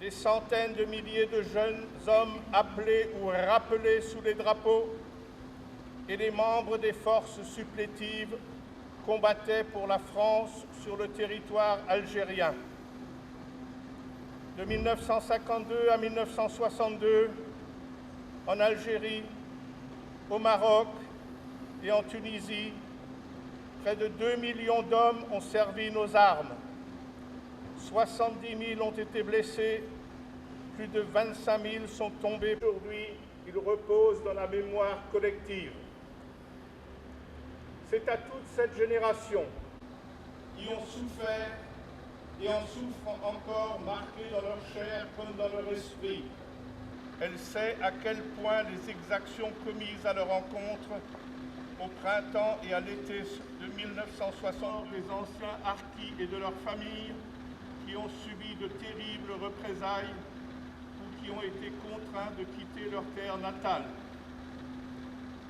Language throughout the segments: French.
Des centaines de milliers de jeunes hommes appelés ou rappelés sous les drapeaux et les membres des forces supplétives combattaient pour la France sur le territoire algérien. De 1952 à 1962, en Algérie, au Maroc et en Tunisie, près de 2 millions d'hommes ont servi nos armes. 70 000 ont été blessés, plus de 25 000 sont tombés. Aujourd'hui, ils reposent dans la mémoire collective. C'est à toute cette génération qui ont souffert et en souffrent encore, marqués dans leur chair comme dans leur esprit. Elle sait à quel point les exactions commises à leur encontre au printemps et à l'été de 1960, les anciens harkis et de leurs familles qui ont subi de terribles représailles ou qui ont été contraints de quitter leur terre natale.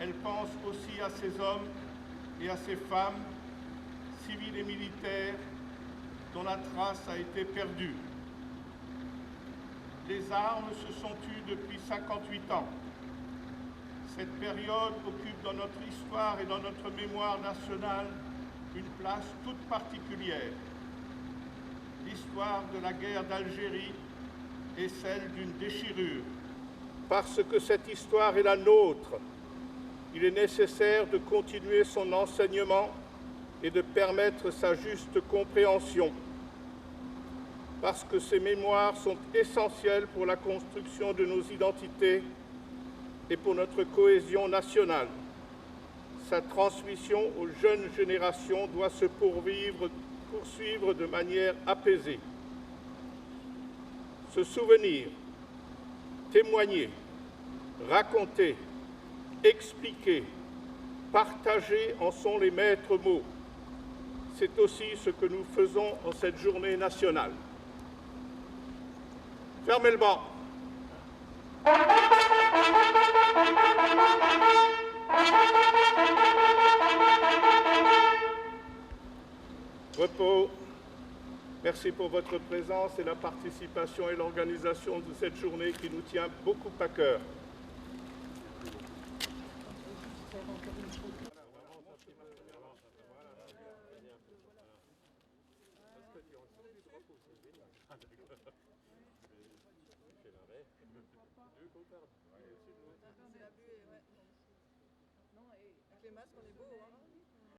Elle pense aussi à ces hommes et à ces femmes, civils et militaires, dont la trace a été perdue. Les armes se sont tues depuis 58 ans. Cette période occupe dans notre histoire et dans notre mémoire nationale une place toute particulière. L'histoire de la guerre d'Algérie est celle d'une déchirure. Parce que cette histoire est la nôtre, il est nécessaire de continuer son enseignement et de permettre sa juste compréhension. Parce que ces mémoires sont essentielles pour la construction de nos identités et pour notre cohésion nationale. Sa transmission aux jeunes générations doit se poursuivre de manière apaisée. Se souvenir, témoigner, raconter, expliquer, partager en sont les maîtres mots. C'est aussi ce que nous faisons en cette journée nationale. Fermez le banc. Repos. Merci pour votre présence et la participation et l'organisation de cette journée qui nous tient beaucoup à cœur. Avec les masques, on est beau, hein.